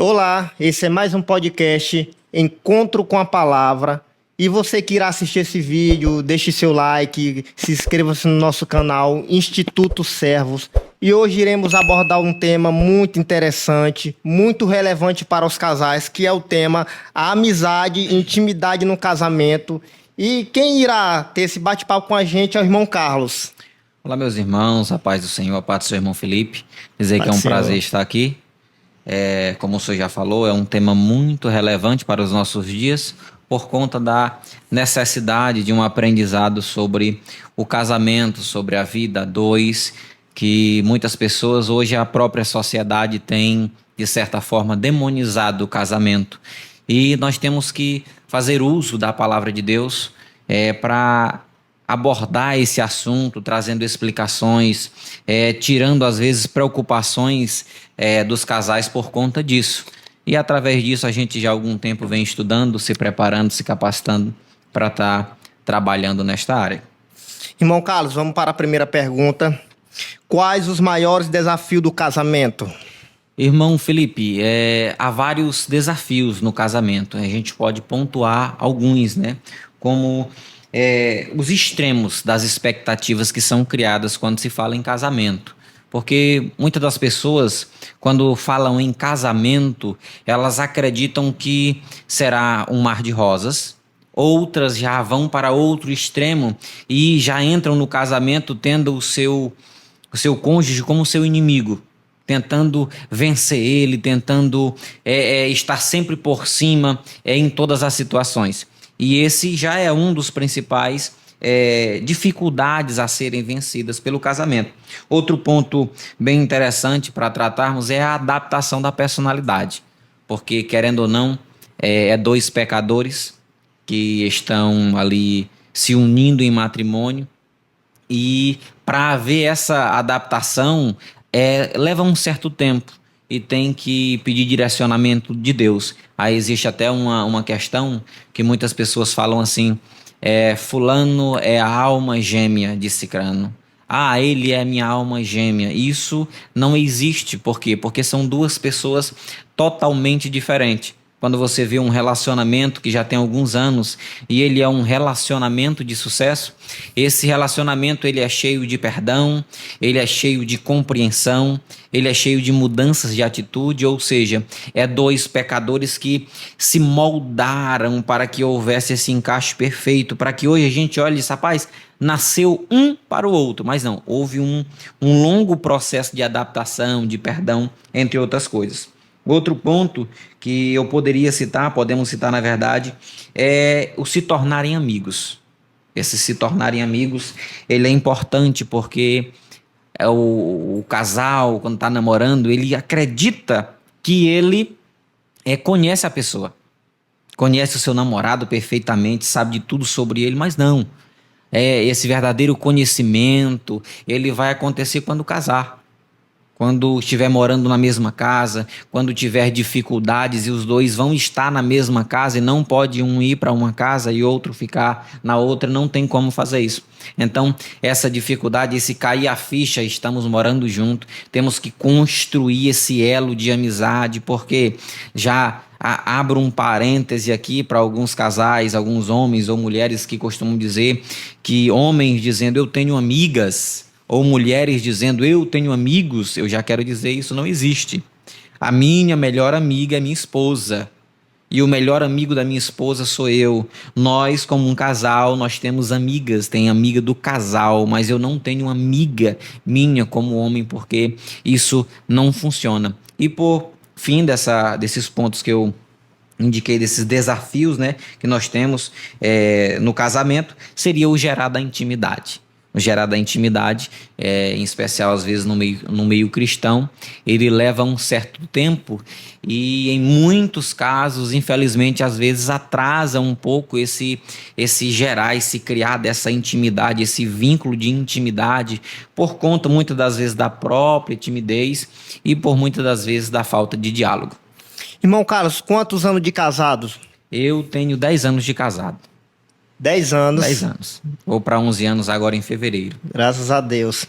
Olá, esse é mais um podcast Encontro com a Palavra. E você que irá assistir esse vídeo, deixe seu like, se inscreva-se no nosso canal Instituto Servos. E hoje iremos abordar um tema muito interessante, muito relevante para os casais, que é o tema a amizade e intimidade no casamento. E quem irá ter esse bate-papo com a gente é o irmão Carlos. Olá, meus irmãos, a paz do Senhor, a paz do seu irmão Felipe. Dizer que é um prazer estar aqui. Como o senhor já falou, é um tema muito relevante para os nossos dias, por conta da necessidade de um aprendizado sobre o casamento, sobre a vida a dois, que muitas pessoas, hoje a própria sociedade tem, de certa forma, demonizado o casamento. E nós temos que fazer uso da palavra de Deus para abordar esse assunto, trazendo explicações, tirando às vezes preocupações dos casais por conta disso. E através disso a gente já há algum tempo vem estudando, se preparando, se capacitando para estar trabalhando nesta área. Irmão Carlos, vamos para a primeira pergunta. Quais os maiores desafios do casamento? Irmão Felipe, há vários desafios no casamento. A gente pode pontuar alguns, né? Como os extremos das expectativas que são criadas quando se fala em casamento. Porque muitas das pessoas, quando falam em casamento, elas acreditam que será um mar de rosas. Outras já vão para outro extremo e já entram no casamento tendo o seu cônjuge como seu inimigo, tentando vencer ele, tentando estar sempre por cima em todas as situações. E esse já é um dos principais dificuldades a serem vencidas pelo casamento. Outro ponto bem interessante para tratarmos é a adaptação da personalidade, porque querendo ou não, dois pecadores que estão ali se unindo em matrimônio, e para haver essa adaptação leva um certo tempo e tem que pedir direcionamento de Deus. Aí existe até uma questão que muitas pessoas falam assim: fulano é a alma gêmea de cicrano. Ah, ele é minha alma gêmea. Isso não existe. Por quê? Porque são duas pessoas totalmente diferentes. Quando você vê um relacionamento que já tem alguns anos e ele é um relacionamento de sucesso, esse relacionamento ele é cheio de perdão, ele é cheio de compreensão, ele é cheio de mudanças de atitude, ou seja, dois pecadores que se moldaram para que houvesse esse encaixe perfeito, para que hoje a gente olhe e diz, rapaz, nasceu um para o outro, mas não, houve um longo processo de adaptação, de perdão, entre outras coisas. Outro ponto que eu podemos citar na verdade, é o se tornarem amigos. Esse se tornarem amigos, ele é importante porque o casal, quando está namorando, ele acredita que ele conhece a pessoa. Conhece o seu namorado perfeitamente, sabe de tudo sobre ele, mas não. Esse verdadeiro conhecimento, ele vai acontecer quando casar. Quando estiver morando na mesma casa, quando tiver dificuldades e os dois vão estar na mesma casa e não pode um ir para uma casa e outro ficar na outra, não tem como fazer isso. Então, essa dificuldade, esse cair a ficha, estamos morando junto, temos que construir esse elo de amizade, porque já abro um parêntese aqui para alguns casais, alguns homens ou mulheres que costumam dizer que homens dizendo eu tenho amigas, ou mulheres dizendo eu tenho amigos, eu já quero dizer isso não existe. A minha melhor amiga é minha esposa e o melhor amigo da minha esposa sou eu. Nós, como um casal, nós temos amigas, tem amiga do casal, mas eu não tenho amiga minha como homem, porque isso não funciona. E por fim desses pontos que eu indiquei, desses desafios, né, que nós temos no casamento, seria o gerar da intimidade. Gerar da intimidade, em especial às vezes no meio cristão, ele leva um certo tempo e em muitos casos, infelizmente, às vezes atrasa um pouco esse gerar, esse criar dessa intimidade, esse vínculo de intimidade, por conta muitas das vezes da própria timidez e por muitas das vezes da falta de diálogo. Irmão Carlos, quantos anos de casados? Eu tenho 10 anos de casado. 10 anos. 10 anos. Vou para 11 anos agora em fevereiro. Graças a Deus.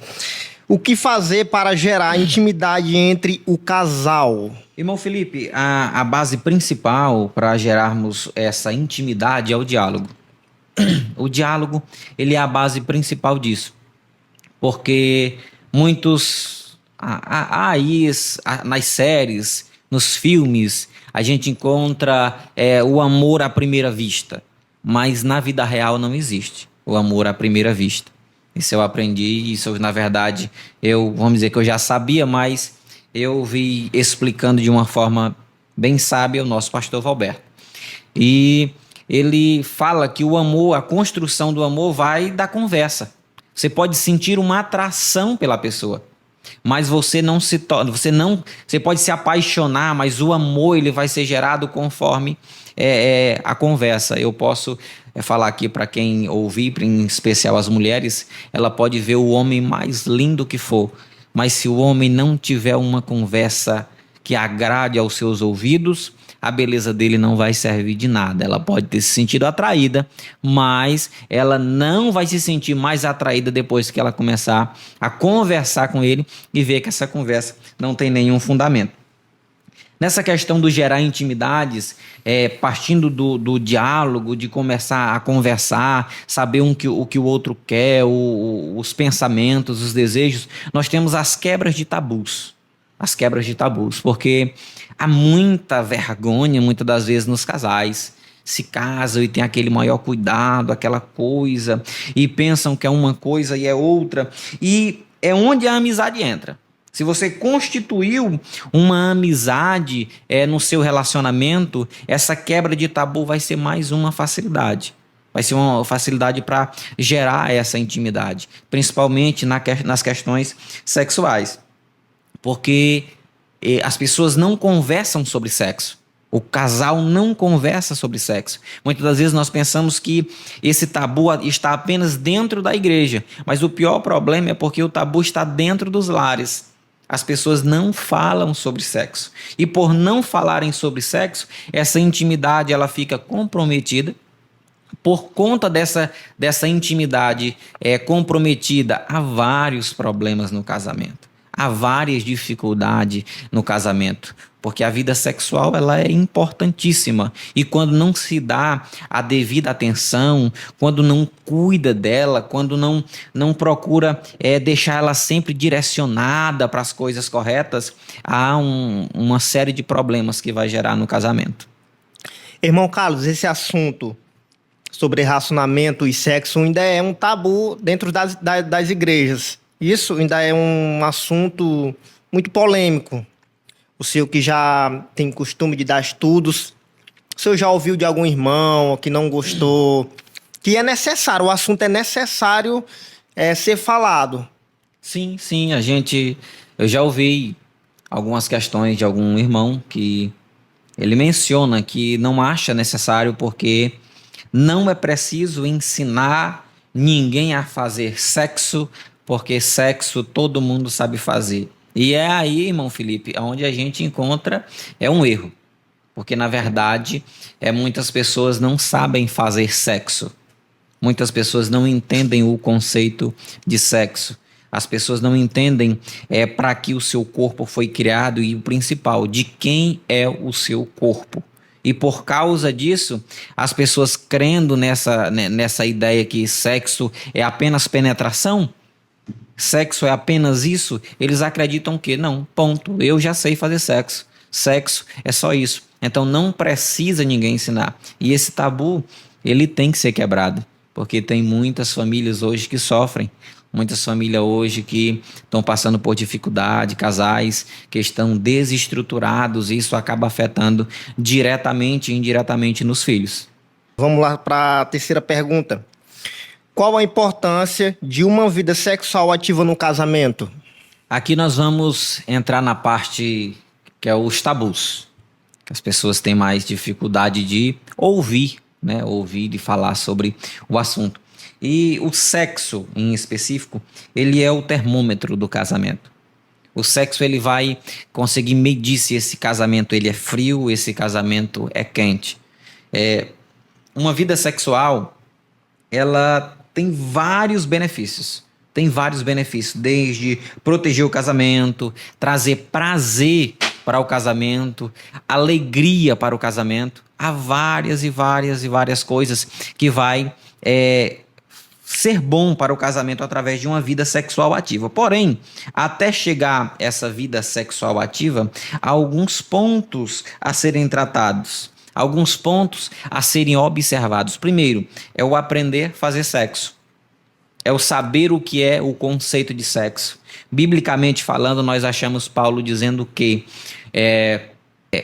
O que fazer para gerar intimidade entre o casal? Irmão Felipe, a base principal para gerarmos essa intimidade é o diálogo. O diálogo, ele é a base principal disso, porque muitos nas séries, nos filmes, a gente encontra o amor à primeira vista, mas na vida real não existe o amor à primeira vista. Isso eu aprendi, isso na verdade vamos dizer que eu já sabia, mas eu vi explicando de uma forma bem sábia o nosso pastor Valberto. E ele fala que o amor, a construção do amor vai da conversa. Você pode sentir uma atração pela pessoa, mas você pode se apaixonar, mas o amor ele vai ser gerado conforme a conversa. Eu posso falar aqui para quem ouvir, em especial as mulheres, ela pode ver o homem mais lindo que for, mas se o homem não tiver uma conversa que agrade aos seus ouvidos, a beleza dele não vai servir de nada. Ela pode ter se sentido atraída, mas ela não vai se sentir mais atraída depois que ela começar a conversar com ele e ver que essa conversa não tem nenhum fundamento. Nessa questão do gerar intimidades, partindo do diálogo, de começar a conversar, saber o que o outro quer, os pensamentos, os desejos, nós temos as quebras de tabus. As quebras de tabus, porque há muita vergonha, muitas das vezes, nos casais. Se casam e tem aquele maior cuidado, aquela coisa, e pensam que é uma coisa e é outra, e é onde a amizade entra. Se você constituiu uma amizade no seu relacionamento, essa quebra de tabu vai ser mais uma facilidade. Vai ser uma facilidade para gerar essa intimidade, principalmente nas questões sexuais. Porque as pessoas não conversam sobre sexo. O casal não conversa sobre sexo. Muitas das vezes nós pensamos que esse tabu está apenas dentro da igreja, mas o pior problema é porque o tabu está dentro dos lares. As pessoas não falam sobre sexo. E por não falarem sobre sexo, essa intimidade ela fica comprometida. Por conta dessa intimidade comprometida, há vários problemas no casamento. Há várias dificuldades no casamento, porque a vida sexual ela é importantíssima e quando não se dá a devida atenção, quando não cuida dela, quando não procura deixar ela sempre direcionada para as coisas corretas, há uma série de problemas que vai gerar no casamento. Irmão Carlos, esse assunto sobre relacionamento e sexo ainda é um tabu dentro das igrejas. Isso ainda é um assunto muito polêmico. O senhor que já tem costume de dar estudos, o senhor já ouviu de algum irmão que não gostou, que é necessário, o assunto é necessário ser falado. Sim, eu já ouvi algumas questões de algum irmão que ele menciona que não acha necessário porque não é preciso ensinar ninguém a fazer sexo, porque sexo todo mundo sabe fazer. E é aí, irmão Felipe, onde a gente encontra um erro. Porque, na verdade, muitas pessoas não sabem fazer sexo. Muitas pessoas não entendem o conceito de sexo. As pessoas não entendem para que o seu corpo foi criado e, o principal, de quem é o seu corpo. E por causa disso, as pessoas crendo nessa ideia que sexo é apenas penetração, sexo é apenas isso, eles acreditam que não, ponto, eu já sei fazer sexo. Sexo é só isso. Então não precisa ninguém ensinar. E esse tabu, ele tem que ser quebrado, porque tem muitas famílias hoje que sofrem, muitas famílias hoje que estão passando por dificuldade, casais que estão desestruturados, e isso acaba afetando diretamente e indiretamente nos filhos. Vamos lá para a terceira pergunta. Qual a importância de uma vida sexual ativa no casamento? Aqui nós vamos entrar na parte que é os tabus, que as pessoas têm mais dificuldade de ouvir, né? Ouvir e falar sobre o assunto. E o sexo, em específico, ele é o termômetro do casamento. O sexo ele vai conseguir medir se esse casamento ele é frio, esse casamento é quente. Uma vida sexual, ela tem vários benefícios. tem vários benefícios, desde proteger o casamento, trazer prazer para o casamento, alegria para o casamento. Há várias e várias e várias coisas que vai ser bom para o casamento através de uma vida sexual ativa. Porém, até chegar essa vida sexual ativa, há alguns pontos a serem tratados, alguns pontos a serem observados. Primeiro, é o aprender a fazer sexo. É o saber o que é o conceito de sexo. Biblicamente falando, nós achamos Paulo dizendo que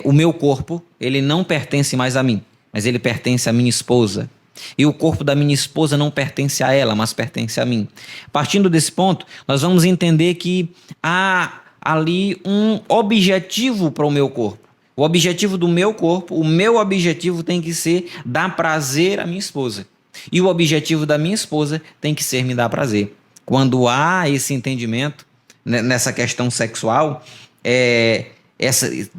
o meu corpo, ele não pertence mais a mim, mas ele pertence à minha esposa. E o corpo da minha esposa não pertence a ela, mas pertence a mim. Partindo desse ponto, nós vamos entender que há ali um objetivo para o meu corpo. O objetivo do meu corpo, o meu objetivo tem que ser dar prazer à minha esposa. E o objetivo da minha esposa tem que ser me dar prazer. Quando há esse entendimento nessa questão sexual,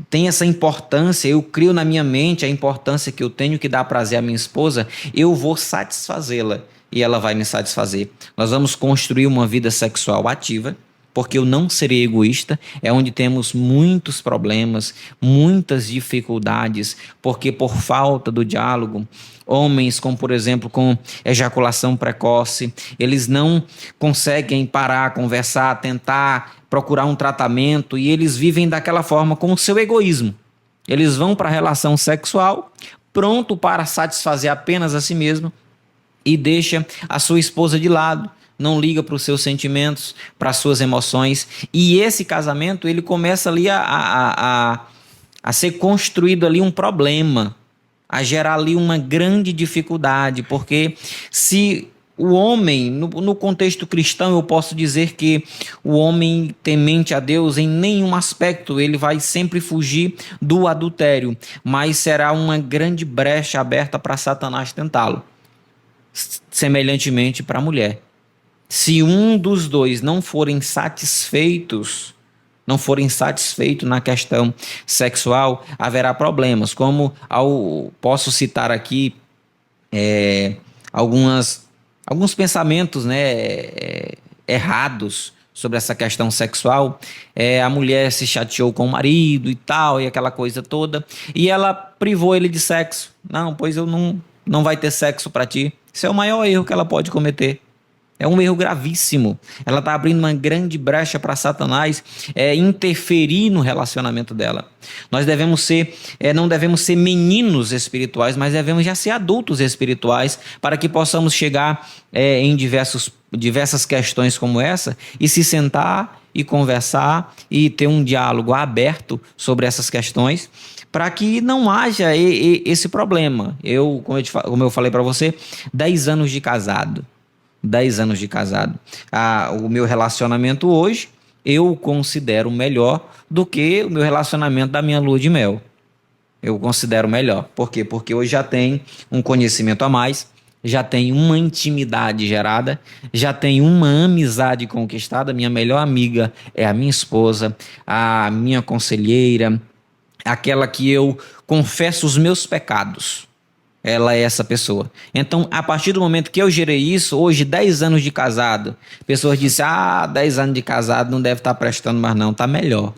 tem essa importância, eu crio na minha mente a importância que eu tenho que dar prazer à minha esposa, eu vou satisfazê-la e ela vai me satisfazer. Nós vamos construir uma vida sexual ativa, porque eu não serei egoísta, é onde temos muitos problemas, muitas dificuldades, porque por falta do diálogo, homens como, por exemplo, com ejaculação precoce, eles não conseguem parar, conversar, tentar procurar um tratamento e eles vivem daquela forma com o seu egoísmo. Eles vão para a relação sexual pronto para satisfazer apenas a si mesmo e deixa a sua esposa de lado, não liga para os seus sentimentos, para as suas emoções, e esse casamento ele começa ali a ser construído ali um problema, a gerar ali uma grande dificuldade, porque se o homem, no contexto cristão, eu posso dizer que o homem temente a Deus em nenhum aspecto, ele vai sempre fugir do adultério, mas será uma grande brecha aberta para Satanás tentá-lo, semelhantemente para a mulher. Se um dos dois não forem satisfeitos na questão sexual, haverá problemas, como posso citar aqui alguns pensamentos, errados sobre essa questão sexual. A mulher se chateou com o marido e tal, e aquela coisa toda, e ela privou ele de sexo. Não, pois eu não vai ter sexo para ti. Isso é o maior erro que ela pode cometer. É um erro gravíssimo. Ela está abrindo uma grande brecha para Satanás interferir no relacionamento dela. Nós não devemos ser meninos espirituais, mas devemos já ser adultos espirituais para que possamos chegar em diversas questões como essa e se sentar e conversar e ter um diálogo aberto sobre essas questões para que não haja esse problema. Como eu falei para você, 10 anos de casado. 10 anos de casado. O meu relacionamento hoje, eu considero melhor do que o meu relacionamento da minha lua de mel. Eu considero melhor. Por quê? Porque hoje já tem um conhecimento a mais, já tem uma intimidade gerada, já tem uma amizade conquistada. Minha melhor amiga é a minha esposa, a minha conselheira, aquela que eu confesso os meus pecados. Ela é essa pessoa. Então, a partir do momento que eu gerei isso, hoje, 10 anos de casado, pessoas dizem, 10 anos de casado não deve estar prestando mais não, está melhor.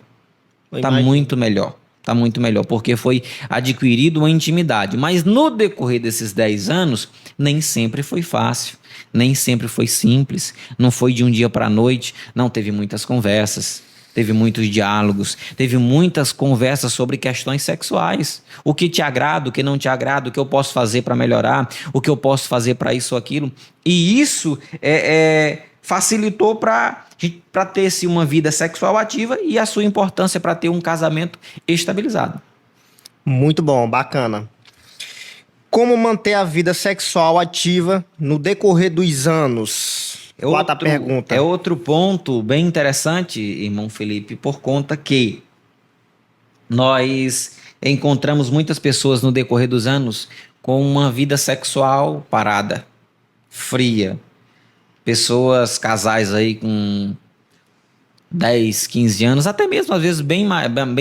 Está muito melhor. Está muito melhor, porque foi adquirido uma intimidade. Mas no decorrer desses 10 anos, nem sempre foi fácil, nem sempre foi simples, não foi de um dia para a noite, não teve muitas conversas. Teve muitos diálogos, teve muitas conversas sobre questões sexuais. O que te agrada, o que não te agrada, o que eu posso fazer para melhorar, o que eu posso fazer para isso ou aquilo. E isso facilitou para ter-se uma vida sexual ativa e a sua importância para ter um casamento estabilizado. Muito bom, bacana. Como manter a vida sexual ativa no decorrer dos anos? Quarta pergunta. É outro ponto bem interessante, irmão Felipe, por conta que nós encontramos muitas pessoas no decorrer dos anos com uma vida sexual parada, fria. Casais aí com 10, 15 anos, até mesmo às vezes bem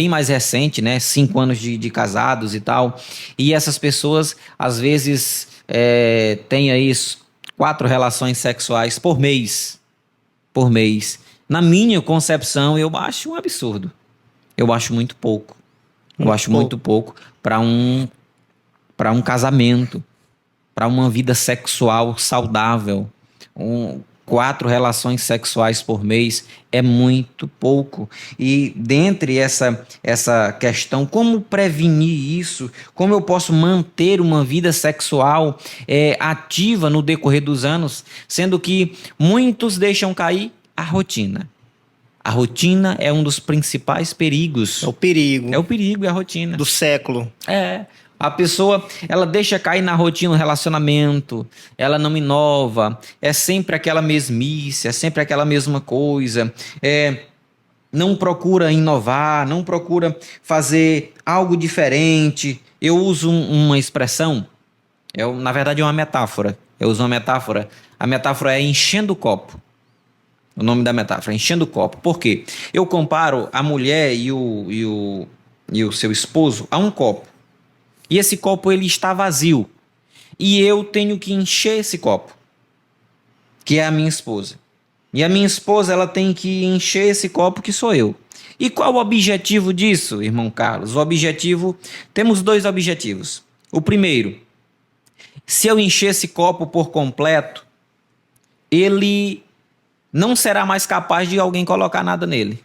mais recente, né? 5 anos de casados e tal. E essas pessoas às vezes têm aí 4 relações sexuais por mês. por mês. Na minha concepção, eu acho um absurdo. Eu acho muito pouco. Eu acho muito pouco para um casamento, para uma vida sexual saudável. 4 relações sexuais por mês é muito pouco. E dentre essa questão, como prevenir isso? Como eu posso manter uma vida sexual ativa no decorrer dos anos, sendo que muitos deixam cair a rotina. A rotina é um dos principais perigos. É o perigo. É o perigo, é a rotina. Do século. A pessoa, ela deixa cair na rotina do relacionamento, ela não inova, é sempre aquela mesmice, é sempre aquela mesma coisa, não procura inovar, não procura fazer algo diferente. Eu uso uma expressão, na verdade é uma metáfora, eu uso uma metáfora, a metáfora é enchendo o copo. O nome da metáfora, enchendo o copo. Por quê? Eu comparo a mulher e o seu esposo a um copo. E esse copo ele está vazio. E eu tenho que encher esse copo, que é a minha esposa. E a minha esposa ela tem que encher esse copo, que sou eu. E qual o objetivo disso, irmão Carlos? Temos 2 objetivos. O primeiro, se eu encher esse copo por completo, ele não será mais capaz de alguém colocar nada nele.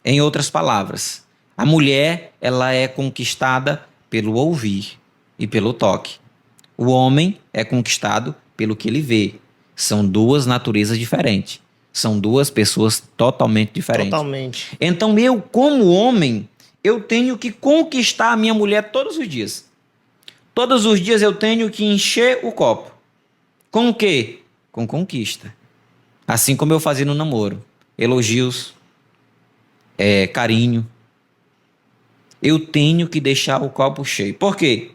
Em outras palavras, a mulher ela é conquistada pelo ouvir e pelo toque. O homem é conquistado pelo que ele vê. São 2 naturezas diferentes. São 2 pessoas totalmente diferentes. Totalmente. Então eu, como homem, eu tenho que conquistar a minha mulher todos os dias. Todos os dias eu tenho que encher o copo. Com o quê? Com conquista. Assim como eu fazia no namoro. Elogios, carinho. Eu tenho que deixar o copo cheio. Por quê?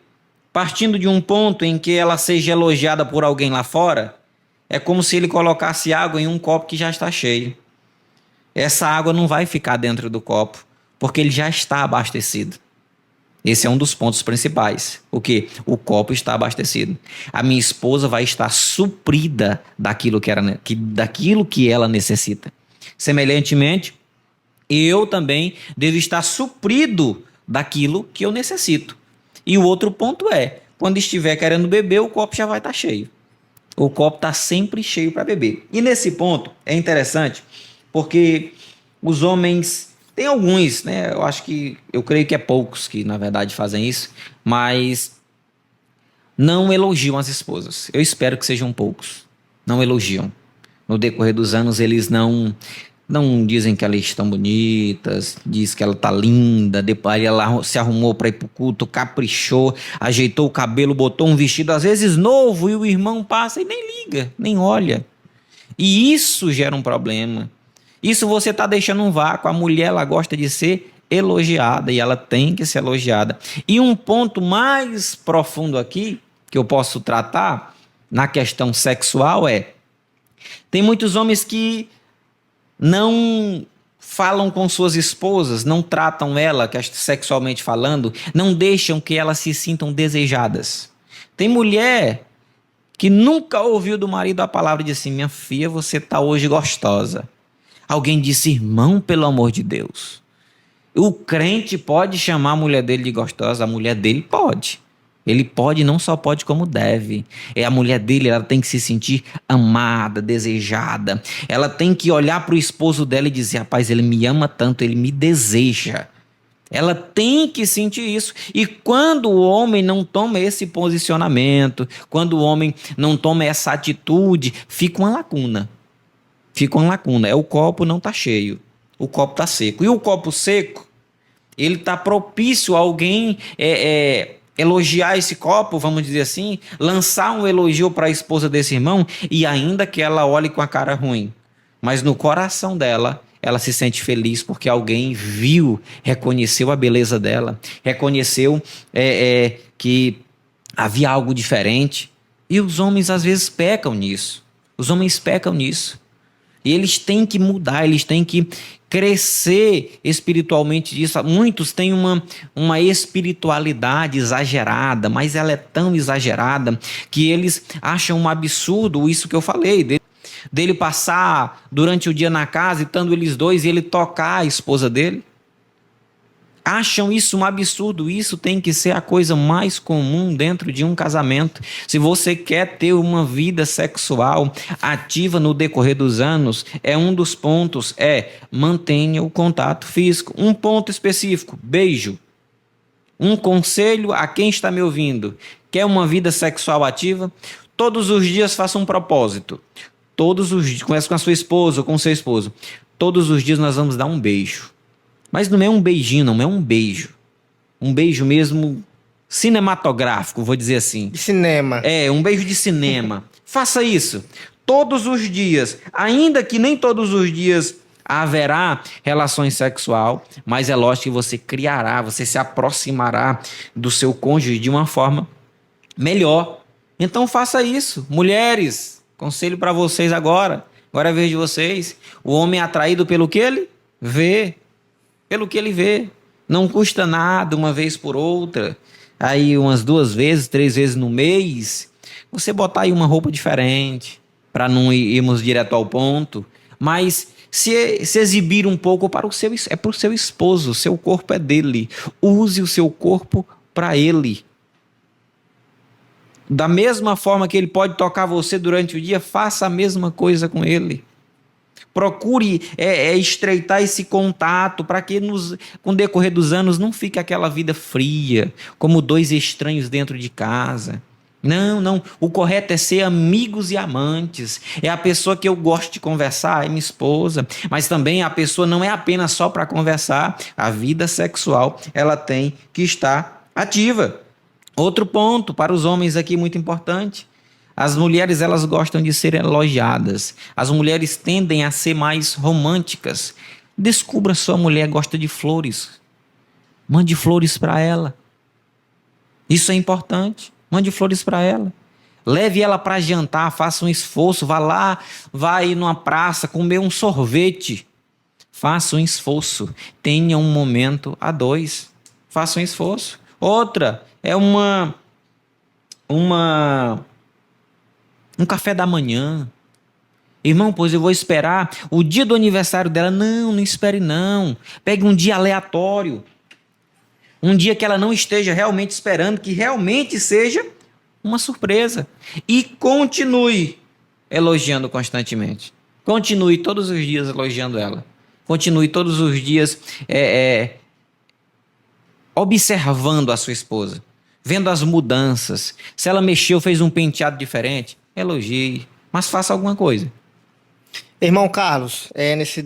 Partindo de um ponto em que ela seja elogiada por alguém lá fora, é como se ele colocasse água em um copo que já está cheio. Essa água não vai ficar dentro do copo, porque ele já está abastecido. Esse é um dos pontos principais. O quê? O copo está abastecido. A minha esposa vai estar suprida daquilo que ela necessita. Semelhantemente, eu também devo estar suprido daquilo que eu necessito. E o outro ponto é, quando estiver querendo beber, o copo já vai estar cheio. O copo está sempre cheio para beber. E nesse ponto é interessante, porque os homens... Tem alguns, né? Eu creio que é poucos que, na verdade, fazem isso, mas não elogiam as esposas. Eu espero que sejam poucos. Não elogiam. No decorrer dos anos, eles não dizem que elas estão bonitas, diz que ela está linda, depois ela se arrumou para ir para o culto, caprichou, ajeitou o cabelo, botou um vestido, às vezes novo, e o irmão passa e nem liga, nem olha. E isso gera um problema. Isso você está deixando um vácuo. A mulher ela gosta de ser elogiada e ela tem que ser elogiada. E um ponto mais profundo aqui, que eu posso tratar na questão sexual tem muitos homens que não falam com suas esposas, não tratam ela, sexualmente falando, não deixam que elas se sintam desejadas. Tem mulher que nunca ouviu do marido a palavra de assim, minha filha, você está hoje gostosa. Alguém disse, irmão, pelo amor de Deus. O crente pode chamar a mulher dele de gostosa, a mulher dele pode. Ele pode, não só pode, como deve. A mulher dele, ela tem que se sentir amada, desejada. Ela tem que olhar para o esposo dela e dizer, rapaz, ele me ama tanto, ele me deseja. Ela tem que sentir isso. E quando o homem não toma esse posicionamento, quando o homem não toma essa atitude, fica uma lacuna. O copo não está cheio, o copo está seco. E o copo seco, ele está propício a alguém elogiar esse copo, vamos dizer assim, lançar um elogio para a esposa desse irmão, e ainda que ela olhe com a cara ruim, mas no coração dela, ela se sente feliz porque alguém viu, reconheceu a beleza dela, reconheceu que havia algo diferente. E os homens às vezes pecam nisso. E eles têm que mudar, eles têm que crescer espiritualmente disso. Muitos têm uma espiritualidade exagerada, mas ela é tão exagerada que eles acham um absurdo isso que eu falei. Dele passar durante o dia na casa, e estando eles dois, e ele tocar a esposa dele? Acham isso um absurdo? Isso tem que ser a coisa mais comum dentro de um casamento. Se você quer ter uma vida sexual ativa no decorrer dos anos, um dos pontos mantenha o contato físico. Um ponto específico, beijo. Um conselho a quem está me ouvindo: quer uma vida sexual ativa? Todos os dias faça um propósito. Todos os dias, converse com a sua esposa ou com o seu esposo. Todos os dias nós vamos dar um beijo. Mas não é um beijinho, não é um beijo. Um beijo mesmo cinematográfico, vou dizer assim. De cinema. Um beijo de cinema. Faça isso todos os dias, ainda que nem todos os dias haverá relações sexual, mas é lógico que você criará, você se aproximará do seu cônjuge de uma forma melhor. Então faça isso. Mulheres, conselho para vocês agora. Agora é a vez de vocês. O homem é atraído pelo que ele vê. Pelo que ele vê. Não custa nada uma vez por outra. Aí umas 2 vezes, 3 vezes no mês. Você botar aí uma roupa diferente. Para não irmos direto ao ponto. Mas se exibir um pouco para o seu esposo. O seu corpo é dele. Use o seu corpo para ele. Da mesma forma que ele pode tocar você durante o dia, faça a mesma coisa com ele. Procure estreitar esse contato para que com o decorrer dos anos não fique aquela vida fria, como 2 estranhos dentro de casa. Não. O correto é ser amigos e amantes. É a pessoa que eu gosto de conversar, é minha esposa. Mas também a pessoa não é apenas só para conversar. A vida sexual, ela tem que estar ativa. Outro ponto para os homens aqui muito importante. As mulheres, elas gostam de ser elogiadas. As mulheres tendem a ser mais românticas. Descubra sua mulher gosta de flores. Mande flores para ela. Isso é importante. Mande flores para ela. Leve ela para jantar, faça um esforço. Vá lá, vai numa praça comer um sorvete. Faça um esforço. Tenha um momento a 2. Faça um esforço. Outra é um café da manhã. Irmão, pois eu vou esperar o dia do aniversário dela. Não espere não. Pegue um dia aleatório. Um dia que ela não esteja realmente esperando, que realmente seja uma surpresa. E continue elogiando constantemente. Continue todos os dias elogiando ela. Continue todos os dias observando a sua esposa. Vendo as mudanças. Se ela mexeu, fez um penteado diferente, elogie, mas faça alguma coisa. Irmão Carlos, nesse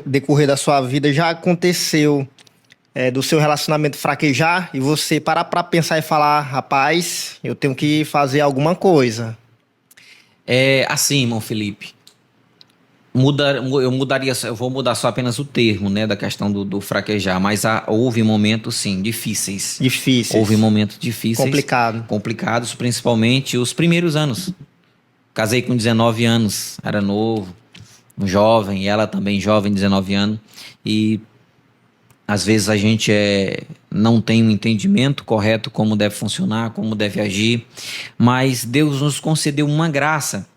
decorrer da sua vida, já aconteceu do seu relacionamento fraquejar e você parar para pensar e falar: rapaz, eu tenho que fazer alguma coisa? Assim, irmão Felipe, eu vou mudar só apenas o termo, né, da questão do fraquejar, mas houve momentos, sim, difíceis. Houve momentos difíceis. Complicados, principalmente os primeiros anos. Casei com 19 anos, era novo, jovem, e ela também jovem, 19 anos, e às vezes a gente não tem um entendimento correto como deve funcionar, como deve agir, mas Deus nos concedeu uma graça.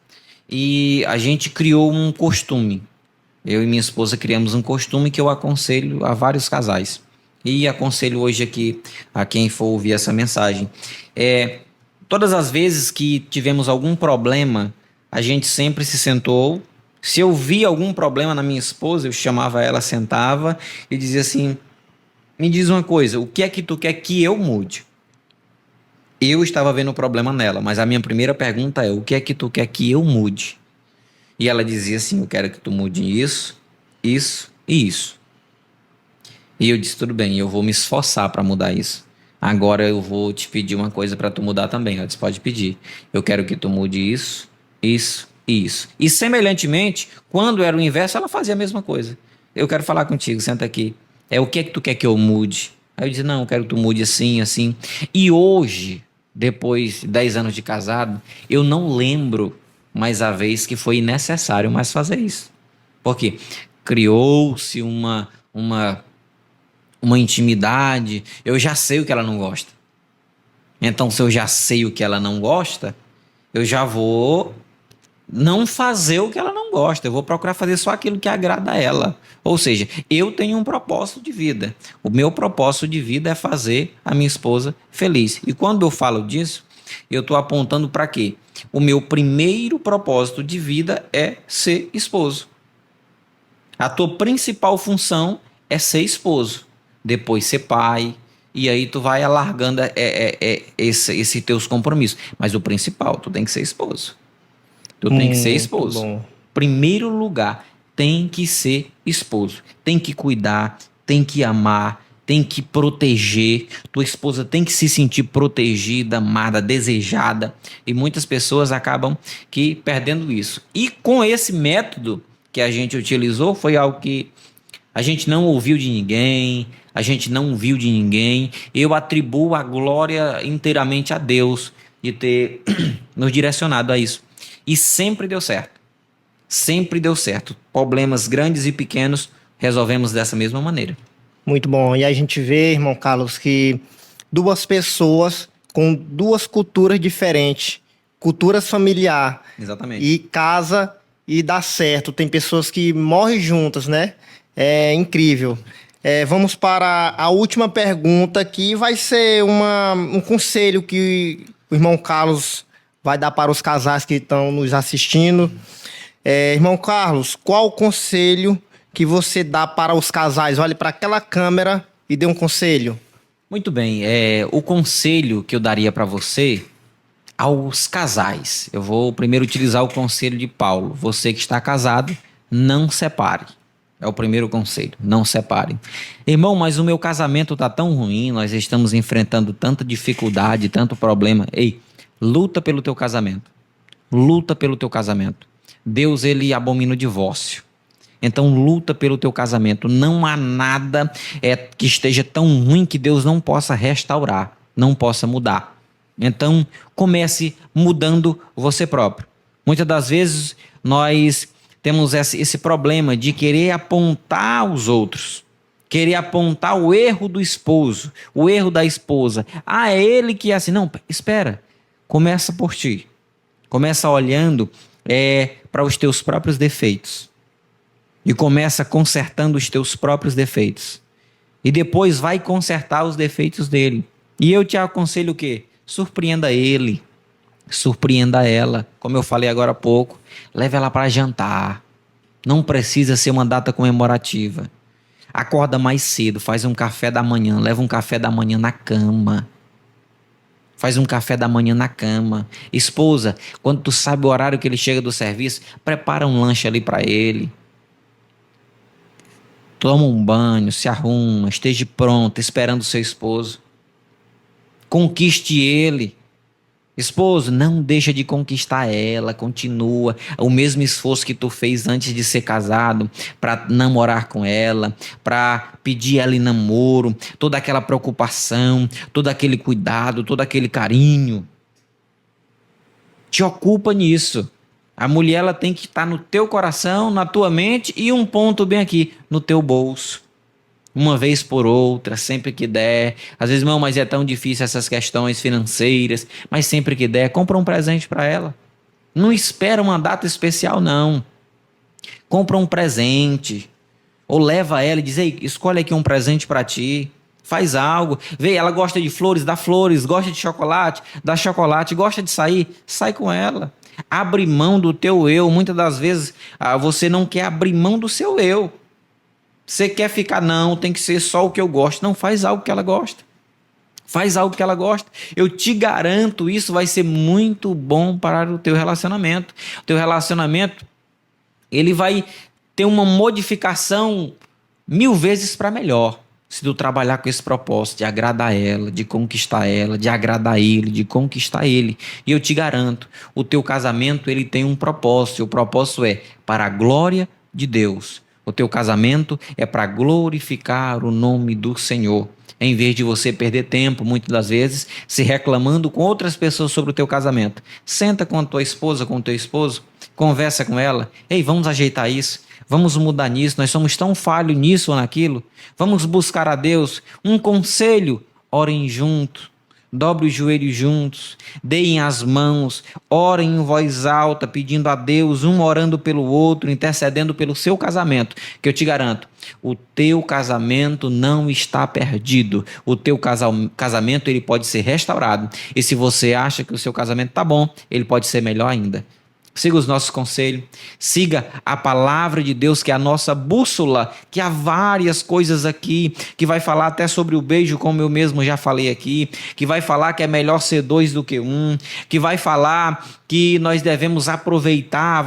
E a gente criou um costume. Eu e minha esposa criamos um costume que eu aconselho a vários casais. E aconselho hoje aqui a quem for ouvir essa mensagem. Todas as vezes que tivemos algum problema, a gente sempre se sentou. Se eu via algum problema na minha esposa, eu chamava ela, sentava e dizia assim: me diz uma coisa, o que é que tu quer que eu mude? Eu estava vendo o problema nela, mas a minha primeira pergunta é: o que é que tu quer que eu mude? E ela dizia assim: eu quero que tu mude isso, isso e isso. E eu disse: tudo bem, eu vou me esforçar para mudar isso. Agora eu vou te pedir uma coisa para tu mudar também. Ela disse: pode pedir. Eu quero que tu mude isso, isso e isso. E semelhantemente, quando era o inverso, ela fazia a mesma coisa. Eu quero falar contigo, senta aqui. O que é que tu quer que eu mude? Aí eu disse: não, eu quero que tu mude assim, assim. E hoje, depois de 10 anos de casado, eu não lembro mais a vez que foi necessário mais fazer isso. Porque criou-se uma intimidade. Eu já sei o que ela não gosta. Então, se eu já sei o que ela não gosta, eu já vou não fazer o que ela não gosta, eu vou procurar fazer só aquilo que agrada a ela. Ou seja, eu tenho um propósito de vida. O meu propósito de vida é fazer a minha esposa feliz. E quando eu falo disso, eu estou apontando para quê? O meu primeiro propósito de vida é ser esposo. A tua principal função é ser esposo, depois ser pai, e aí tu vai alargando esse teus compromissos. Mas o principal, tu tem que ser esposo. Tu tem que ser Muito esposo. bom. Primeiro lugar, tem que ser esposo. Tem que cuidar, tem que amar, tem que proteger. Tua esposa tem que se sentir protegida, amada, desejada. E muitas pessoas acabam que perdendo isso. E com esse método que a gente utilizou, foi algo que a gente não ouviu de ninguém, a gente não viu de ninguém. Eu atribuo a glória inteiramente a Deus de ter nos direcionado a isso. E sempre deu certo. Sempre deu certo. Problemas grandes e pequenos resolvemos dessa mesma maneira. Muito bom. E a gente vê, irmão Carlos, que duas pessoas com duas culturas diferentes, culturas familiar, Exatamente. e casa e dá certo. Tem pessoas que morrem juntas, né? É incrível. Vamos para a última pergunta, que vai ser um conselho que o irmão Carlos vai dar para os casais que estão nos assistindo. Irmão Carlos, qual o conselho que você dá para os casais? Olhe para aquela câmera e dê um conselho. Muito bem. O conselho que eu daria para você aos casais. Eu vou primeiro utilizar o conselho de Paulo. Você que está casado, não separe. É o primeiro conselho, não separe. Irmão, mas o meu casamento está tão ruim, nós estamos enfrentando tanta dificuldade, tanto problema. Ei, luta pelo teu casamento. Luta pelo teu casamento. Deus, ele abomina o divórcio. Então luta pelo teu casamento. Não há nada que esteja tão ruim que Deus não possa restaurar, não possa mudar. Então comece mudando você próprio. Muitas das vezes nós temos esse problema de querer apontar os outros, querer apontar o erro do esposo, o erro da esposa. Ah, é ele que é assim. Não, espera. Começa por ti. Começa olhando para os teus próprios defeitos. E começa consertando os teus próprios defeitos. E depois vai consertar os defeitos dele. E eu te aconselho o quê? Surpreenda ele. Surpreenda ela. Como eu falei agora há pouco, leve ela para jantar. Não precisa ser uma data comemorativa. Acorda mais cedo, faz um café da manhã, leva um café da manhã na cama. Faz um café da manhã na cama. Esposa, quando tu sabe o horário que ele chega do serviço, prepara um lanche ali para ele. Toma um banho, se arruma, esteja pronta, esperando o seu esposo. Conquiste ele. Esposo, não deixa de conquistar ela, continua o mesmo esforço que tu fez antes de ser casado, para namorar com ela, para pedir ela em namoro, toda aquela preocupação, todo aquele cuidado, todo aquele carinho. Te ocupa nisso. A mulher, ela tem que estar no teu coração, na tua mente e um ponto bem aqui, no teu bolso. Uma vez por outra, sempre que der. Às vezes, irmão, mas é tão difícil essas questões financeiras. Mas sempre que der, compra um presente para ela. Não espera uma data especial, não. Compra um presente. Ou leva ela e diz, ei, escolhe aqui um presente para ti. Faz algo. Vê, ela gosta de flores, dá flores. Gosta de chocolate, dá chocolate. Gosta de sair, sai com ela. Abre mão do teu eu. Muitas das vezes, você não quer abrir mão do seu eu. Você quer ficar, não, tem que ser só o que eu gosto. Não, faz algo que ela gosta. Faz algo que ela gosta. Eu te garanto, isso vai ser muito bom para o teu relacionamento. O teu relacionamento, ele vai ter uma modificação 1000 vezes para melhor. Se tu trabalhar com esse propósito de agradar ela, de conquistar ela, de agradar ele, de conquistar ele. E eu te garanto, o teu casamento, ele tem um propósito. E o propósito é para a glória de Deus. O teu casamento é para glorificar o nome do Senhor. Em vez de você perder tempo, muitas das vezes, se reclamando com outras pessoas sobre o teu casamento. Senta com a tua esposa, com o teu esposo, conversa com ela. Ei, vamos ajeitar isso, vamos mudar nisso, nós somos tão falhos nisso ou naquilo. Vamos buscar a Deus um conselho, orem junto. dobre os joelhos juntos, deem as mãos, orem em voz alta, pedindo a Deus, um orando pelo outro, intercedendo pelo seu casamento, que eu te garanto, o teu casamento não está perdido. O teu casamento ele pode ser restaurado. E se você acha que o seu casamento está bom, ele pode ser melhor ainda. Siga os nossos conselhos, siga a palavra de Deus, que é a nossa bússola, que há várias coisas aqui, que vai falar até sobre o beijo, como eu mesmo já falei aqui, que vai falar que é melhor ser 2 do que 1, que vai falar que nós devemos aproveitar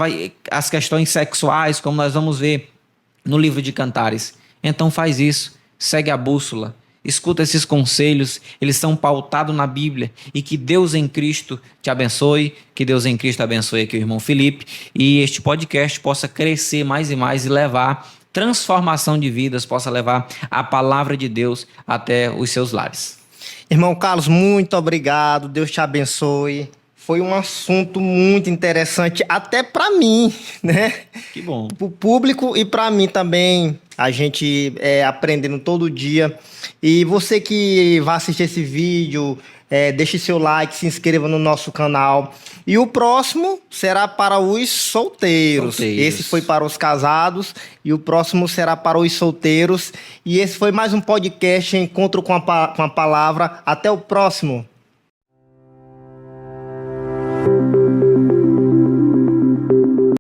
as questões sexuais, como nós vamos ver no livro de Cantares. Então faz isso, segue a bússola. Escuta esses conselhos, eles são pautados na Bíblia, e que Deus em Cristo te abençoe, que Deus em Cristo abençoe aqui o irmão Felipe, e este podcast possa crescer mais e mais e levar transformação de vidas, possa levar a palavra de Deus até os seus lares. Irmão Carlos, muito obrigado, Deus te abençoe. Foi um assunto muito interessante, até para mim, né? Que bom. Para o público e para mim também, a gente aprendendo todo dia. E você que vai assistir esse vídeo, deixe seu like, se inscreva no nosso canal. E o próximo será para os solteiros. Esse foi para os casados e o próximo será para os solteiros. E esse foi mais um podcast Encontro com a Palavra. Até o próximo.